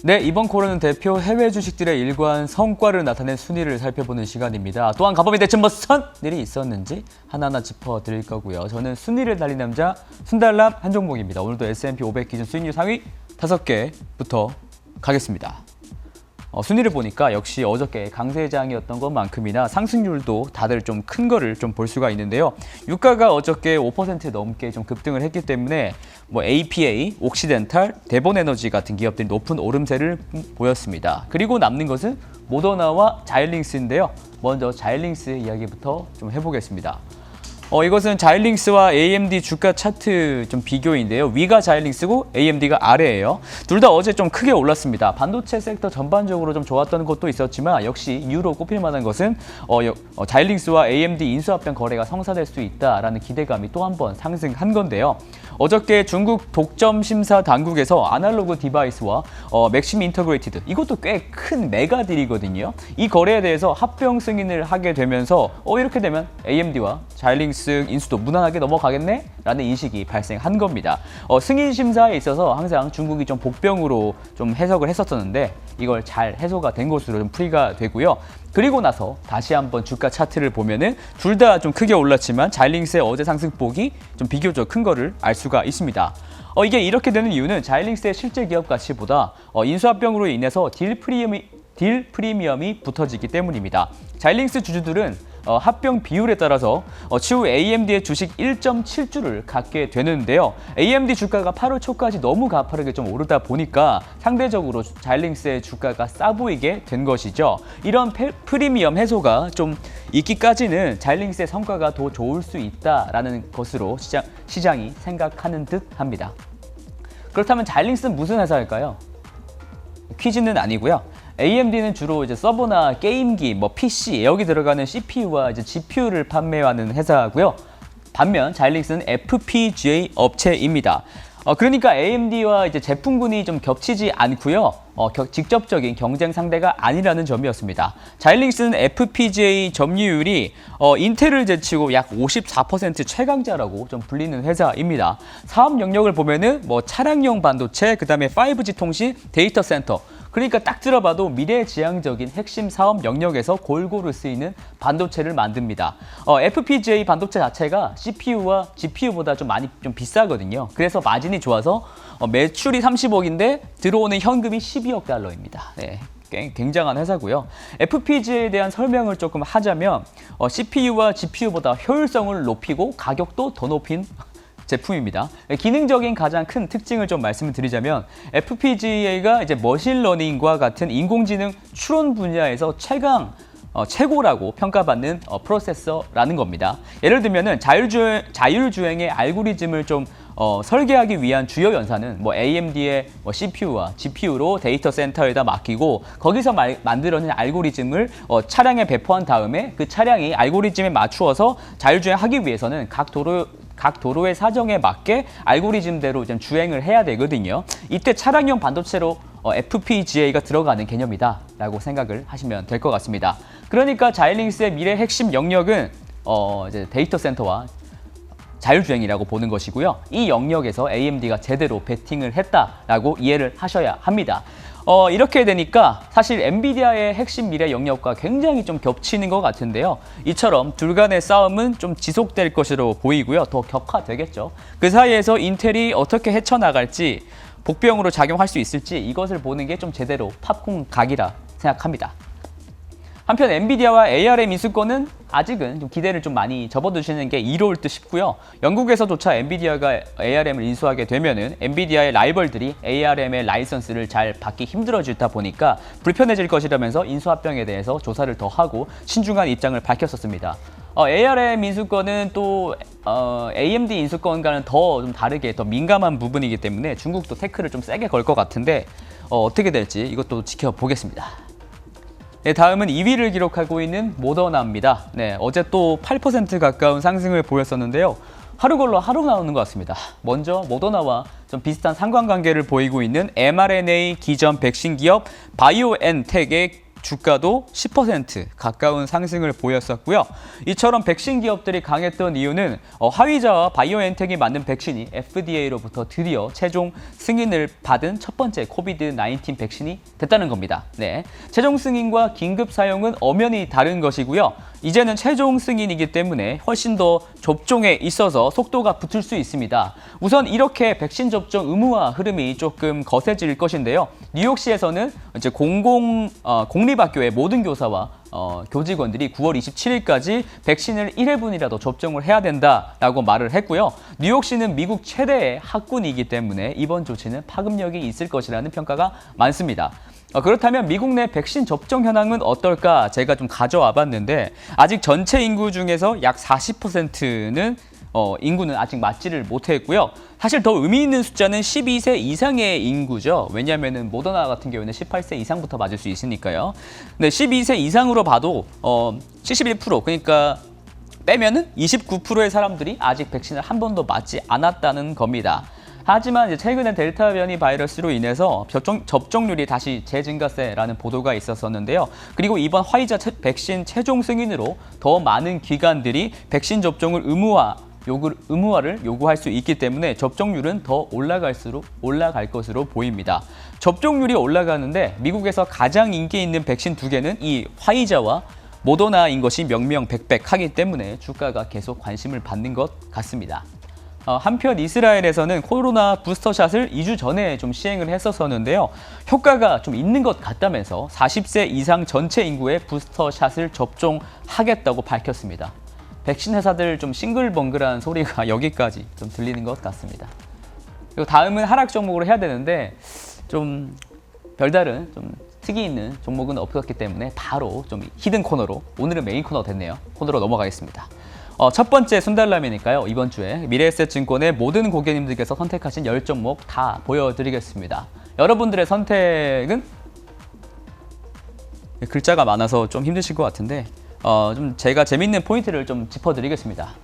네, 이번 코너는 대표 해외 주식들의 일관 성과를 나타낸 순위를 살펴보는 시간입니다. 또한 가범이 대체 무슨 일이 있었는지 하나하나 짚어드릴 거고요. 저는 순위를 달린 남자 순달람 한종목입니다. 오늘도 S&P 500 기준 수익률 상위 5개부터 가겠습니다. 순위를 보니까 역시 어저께 강세장이었던 것만큼이나 상승률도 다들 좀 큰 거를 좀 볼 수가 있는데요. 유가가 어저께 5% 넘게 좀 급등을 했기 때문에 뭐 APA, 옥시덴탈, 대본에너지 같은 기업들이 높은 오름세를 보였습니다. 그리고 남는 것은 모더나와 자일링스인데요. 먼저 자일링스 이야기부터 좀 해보겠습니다. 이것은 자일링스와 AMD 주가 차트 좀 비교인데요. 위가 자일링스고 AMD가 아래예요. 둘 다 어제 좀 크게 올랐습니다. 반도체 섹터 전반적으로 좀 좋았던 것도 있었지만 역시 이유로 꼽힐 만한 것은 자일링스와 AMD 인수합병 거래가 성사될 수 있다라는 기대감이 또 한 번 상승한 건데요. 어저께 중국 독점 심사 당국에서 아날로그 디바이스와 맥심 인터그레이티드, 이것도 꽤 큰 메가딜이거든요. 이 거래에 대해서 합병 승인을 하게 되면서 이렇게 되면 AMD와 자일링스 인수도 무난하게 넘어가겠네? 라는 인식이 발생한 겁니다. 승인 심사에 있어서 항상 중국이 좀 복병으로 좀 해석을 했었었는데 이걸 잘 해소가 된 것으로 좀 풀이가 되고요. 그리고 나서 다시 한번 주가 차트를 보면은 둘 다 좀 크게 올랐지만 자일링스의 어제 상승폭이 좀 비교적 큰 거를 알 수가 있습니다. 이게 이렇게 되는 이유는 자일링스의 실제 기업 가치보다 인수합병으로 인해서 딜 프리미엄이 붙어지기 때문입니다. 자일링스 주주들은 합병 비율에 따라서 추후 AMD의 주식 1.7주를 갖게 되는데요. AMD 주가가 8월 초까지 너무 가파르게 좀 오르다 보니까 상대적으로 자일링스의 주가가 싸 보이게 된 것이죠. 이런 프리미엄 해소가 좀 있기까지는 자일링스의 성과가 더 좋을 수 있다라는 것으로 시장이 생각하는 듯 합니다. 그렇다면 자일링스는 무슨 회사일까요? 퀴즈는 아니고요. AMD는 주로 이제 서버나 게임기, PC, 여기 들어가는 CPU와 이제 GPU를 판매하는 회사고요. 반면 자일링스는 FPGA 업체입니다. 그러니까 AMD와 이제 제품군이 좀 겹치지 않고요. 직접적인 경쟁 상대가 아니라는 점이었습니다. 자일링스는 FPGA 점유율이 인텔을 제치고 약 54% 최강자라고 좀 불리는 회사입니다. 사업 영역을 보면은 차량용 반도체, 그다음에 5G 통신, 데이터 센터. 그러니까 딱 들어봐도 미래지향적인 핵심 사업 영역에서 골고루 쓰이는 반도체를 만듭니다. FPGA 반도체 자체가 CPU와 GPU보다 좀 많이 좀 비싸거든요. 그래서 마진이 좋아서 매출이 30억인데 들어오는 현금이 12억 달러입니다. 네. 굉장한 회사고요. FPGA에 대한 설명을 조금 하자면 CPU와 GPU보다 효율성을 높이고 가격도 더 높인 제품입니다. 기능적인 가장 큰 특징을 좀 말씀을 드리자면 FPGA가 이제 머신러닝과 같은 인공지능 추론 분야에서 최고라고 평가받는 프로세서라는 겁니다. 예를 들면은 자율주행의 알고리즘을 좀 설계하기 위한 주요 연산은 AMD의 CPU와 GPU로 데이터 센터에다 맡기고 거기서 만들어낸 알고리즘을 차량에 배포한 다음에 그 차량이 알고리즘에 맞추어서 자율주행하기 위해서는 각 도로의 사정에 맞게 알고리즘대로 좀 주행을 해야 되거든요. 이때 차량용 반도체로 FPGA가 들어가는 개념이다라고 생각을 하시면 될 것 같습니다. 그러니까 자일링스의 미래 핵심 영역은 이제 데이터 센터와 자율주행이라고 보는 것이고요. 이 영역에서 AMD가 제대로 베팅을 했다라고 이해를 하셔야 합니다. 이렇게 되니까 사실 엔비디아의 핵심 미래 영역과 굉장히 좀 겹치는 것 같은데요. 이처럼 둘 간의 싸움은 좀 지속될 것으로 보이고요. 더 격화되겠죠. 그 사이에서 인텔이 어떻게 헤쳐나갈지, 복병으로 작용할 수 있을지 이것을 보는 게 좀 제대로 팝콘 각이라 생각합니다. 한편 엔비디아와 ARM 인수권은 아직은 좀 기대를 좀 많이 접어두시는 게 이로울 듯 싶고요. 영국에서조차 엔비디아가 ARM을 인수하게 되면은 엔비디아의 라이벌들이 ARM의 라이선스를 잘 받기 힘들어지다 보니까 불편해질 것이라면서 인수합병에 대해서 조사를 더 하고 신중한 입장을 밝혔었습니다. ARM 인수권은 또 AMD 인수권과는 더 좀 다르게 더 민감한 부분이기 때문에 중국도 태클을 좀 세게 걸 것 같은데 어떻게 될지 이것도 지켜보겠습니다. 네, 다음은 2위를 기록하고 있는 모더나입니다. 네, 어제 또 8% 가까운 상승을 보였었는데요. 하루 걸러 하루 나오는 것 같습니다. 먼저 모더나와 좀 비슷한 상관관계를 보이고 있는 mRNA 기전 백신 기업 바이오엔텍의 주가도 10% 가까운 상승을 보였었고요. 이처럼 백신 기업들이 강했던 이유는 화이자와 바이오엔텍이 만든 백신이 FDA로부터 드디어 최종 승인을 받은 첫 번째 코비드-19 백신이 됐다는 겁니다. 네, 최종 승인과 긴급 사용은 엄연히 다른 것이고요. 이제는 최종 승인이기 때문에 훨씬 더 접종에 있어서 속도가 붙을 수 있습니다. 우선 이렇게 백신 접종 의무화 흐름이 조금 거세질 것인데요. 뉴욕시에서는 이제 공립학교의 모든 교사와 교직원들이 9월 27일까지 백신을 1회분이라도 접종을 해야 된다라고 말을 했고요. 뉴욕시는 미국 최대의 학군이기 때문에 이번 조치는 파급력이 있을 것이라는 평가가 많습니다. 그렇다면 미국 내 백신 접종 현황은 어떨까 제가 좀 가져와 봤는데 아직 전체 인구 중에서 약 40%는 인구는 아직 맞지를 못했고요. 사실 더 의미 있는 숫자는 12세 이상의 인구죠. 왜냐하면 모더나 같은 경우에는 18세 이상부터 맞을 수 있으니까요. 근데 12세 이상으로 봐도 71% 그러니까 빼면은 29%의 사람들이 아직 백신을 한 번도 맞지 않았다는 겁니다. 하지만 이제 최근에 델타 변이 바이러스로 인해서 접종률이 다시 재증가세라는 보도가 있었었는데요. 그리고 이번 화이자 백신 최종 승인으로 더 많은 기관들이 백신 접종을 의무화를 요구할 수 있기 때문에 접종률은 더 올라갈 것으로 보입니다. 접종률이 올라가는데 미국에서 가장 인기 있는 백신 두 개는 이 화이자와 모더나인 것이 명명백백하기 때문에 주가가 계속 관심을 받는 것 같습니다. 한편 이스라엘에서는 코로나 부스터샷을 2주 전에 좀 시행을 했었는데요. 효과가 좀 있는 것 같다면서 40세 이상 전체 인구에 부스터샷을 접종하겠다고 밝혔습니다. 백신 회사들 좀 싱글벙글한 소리가 여기까지 좀 들리는 것 같습니다. 그리고 다음은 하락 종목으로 해야 되는데 좀 별다른 좀 특이 있는 종목은 없었기 때문에 바로 좀 히든 코너로 오늘은 메인 코너 됐네요. 코너로 넘어가겠습니다. 첫 번째 순달람이니까요. 이번 주에 미래에셋증권의 모든 고객님들께서 선택하신 10종목 다 보여드리겠습니다. 여러분들의 선택은 글자가 많아서 좀 힘드실 것 같은데 좀 제가 재밌는 포인트를 좀 짚어드리겠습니다.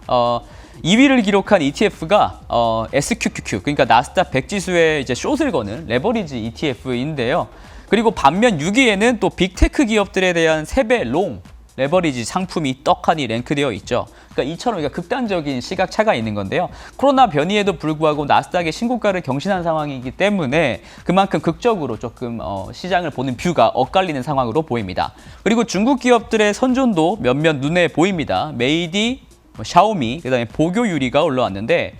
2위를 기록한 ETF가 SQQQ 그러니까 나스닥 100지수에 이제 숏을 거는 레버리지 ETF인데요. 그리고 반면 6위에는 또 빅테크 기업들에 대한 세배 롱 레버리지 상품이 떡하니 랭크되어 있죠. 그러니까 이처럼 극단적인 시각차가 있는 건데요. 코로나 변이에도 불구하고 나스닥의 신고가를 경신한 상황이기 때문에 그만큼 극적으로 조금 시장을 보는 뷰가 엇갈리는 상황으로 보입니다. 그리고 중국 기업들의 선전도 몇몇 눈에 보입니다. 메이디, 샤오미, 그다음에 보교유리가 올라왔는데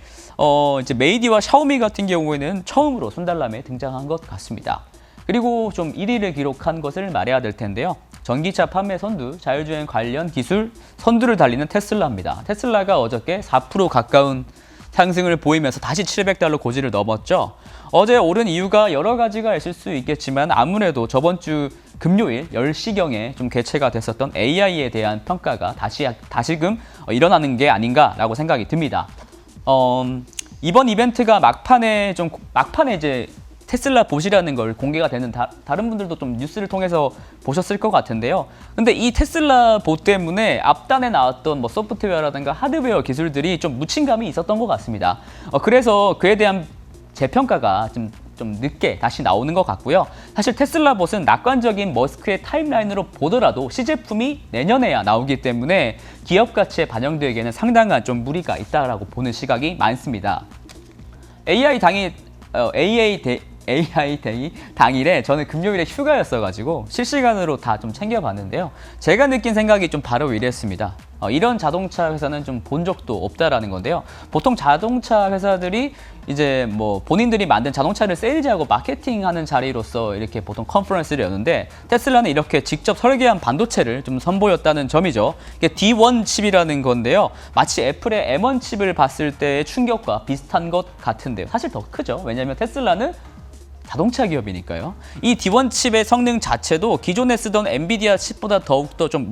이제 메이디와 샤오미 같은 경우에는 처음으로 순달람에 등장한 것 같습니다. 그리고 좀 1위를 기록한 것을 말해야 될 텐데요. 전기차 판매 선두, 자율주행 관련 기술 선두를 달리는 테슬라입니다. 테슬라가 어저께 4% 가까운 상승을 보이면서 다시 $700 고지를 넘었죠. 어제 오른 이유가 여러 가지가 있을 수 있겠지만 아무래도 저번 주 금요일 10시경에 좀 개최가 됐었던 AI에 대한 평가가 다시금 일어나는 게 아닌가라고 생각이 듭니다. 이번 이벤트가 막판에 이제 테슬라 봇이라는 걸 공개가 되는 다른 분들도 좀 뉴스를 통해서 보셨을 것 같은데요. 근데 이 테슬라 봇 때문에 앞단에 나왔던 뭐 소프트웨어라든가 하드웨어 기술들이 좀 묻힌감이 있었던 것 같습니다. 그래서 그에 대한 재평가가 좀 늦게 다시 나오는 것 같고요. 사실 테슬라 봇은 낙관적인 머스크의 타임라인으로 보더라도 시제품이 내년에야 나오기 때문에 기업 가치에 반영되기에는 상당한 좀 무리가 있다라고 보는 시각이 많습니다. AI 데이 당일에 저는 금요일에 휴가였어가지고 실시간으로 다 좀 챙겨봤는데요. 제가 느낀 생각이 좀 바로 이랬습니다. 이런 자동차 회사는 좀 본 적도 없다라는 건데요. 보통 자동차 회사들이 이제 뭐 본인들이 만든 자동차를 세일즈하고 마케팅하는 자리로서 이렇게 보통 컨퍼런스를 여는데 테슬라는 이렇게 직접 설계한 반도체를 좀 선보였다는 점이죠. 이게 D1 칩이라는 건데요. 마치 애플의 M1 칩을 봤을 때의 충격과 비슷한 것 같은데요. 사실 더 크죠. 왜냐하면 테슬라는 자동차 기업이니까요. 이 D1 칩의 성능 자체도 기존에 쓰던 엔비디아 칩보다 더욱더 좀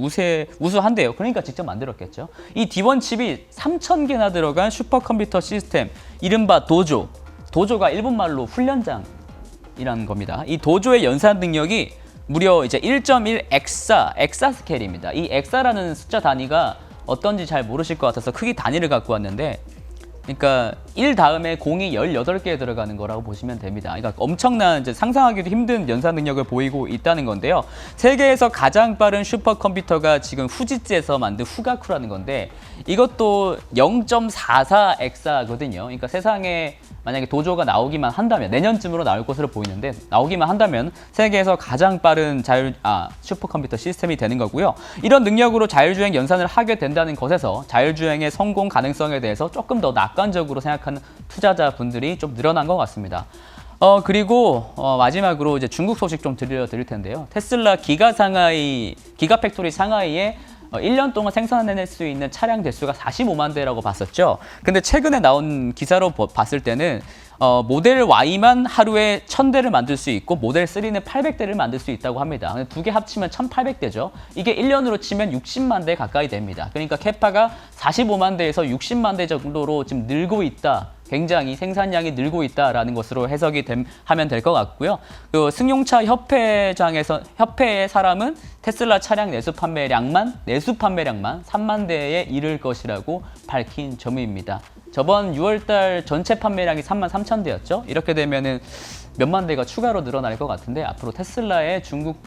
우수한데요. 그러니까 직접 만들었겠죠. 이 D1 칩이 3,000개나 들어간 슈퍼컴퓨터 시스템, 이른바 도조. 도조가 일본말로 훈련장이라는 겁니다. 이 도조의 연산 능력이 무려 이제 1.1 엑사 스케일입니다. 이 엑사라는 숫자 단위가 어떤지 잘 모르실 것 같아서 크기 단위를 갖고 왔는데, 그러니까 1 다음에 0이 18개 들어가는 거라고 보시면 됩니다. 그러니까 엄청난 이제 상상하기도 힘든 연산 능력을 보이고 있다는 건데요. 세계에서 가장 빠른 슈퍼컴퓨터가 지금 후지츠에서 만든 후가쿠라는 건데 이것도 0.44 엑사거든요. 그러니까 세상에 만약에 도조가 나오기만 한다면 내년쯤으로 나올 것으로 보이는데 나오기만 한다면 세계에서 가장 빠른 슈퍼컴퓨터 시스템이 되는 거고요. 이런 능력으로 자율주행 연산을 하게 된다는 것에서 자율주행의 성공 가능성에 대해서 조금 더 낙관적으로 생각하는 투자자분들이 좀 늘어난 것 같습니다. 그리고 마지막으로 이제 중국 소식 좀 들려드릴 텐데요. 테슬라 기가 팩토리 상하이에 1년 동안 생산해낼 수 있는 차량 대수가 45만 대라고 봤었죠. 근데 최근에 나온 기사로 봤을 때는 모델 Y만 하루에 1000대를 만들 수 있고 모델 3는 800대를 만들 수 있다고 합니다. 두 개 합치면 1800대죠. 이게 1년으로 치면 60만 대 가까이 됩니다. 그러니까 캐파가 45만 대에서 60만 대 정도로 지금 늘고 있다. 굉장히 생산량이 늘고 있다라는 것으로 해석이 하면 될 것 같고요. 그 승용차 협회의 사람은 테슬라 차량 내수 판매량만 3만 대에 이를 것이라고 밝힌 점입니다. 저번 6월달 전체 판매량이 3만 3천 대였죠. 이렇게 되면은 몇만 대가 추가로 늘어날 것 같은데 앞으로 테슬라의 중국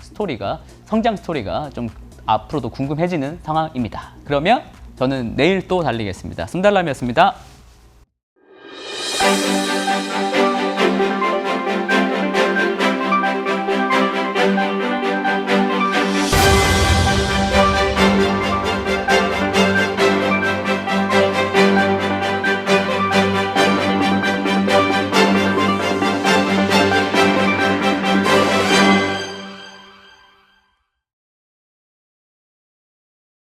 성장 스토리가 좀 앞으로도 궁금해지는 상황입니다. 그러면 저는 내일 또 달리겠습니다. 순달람이었습니다.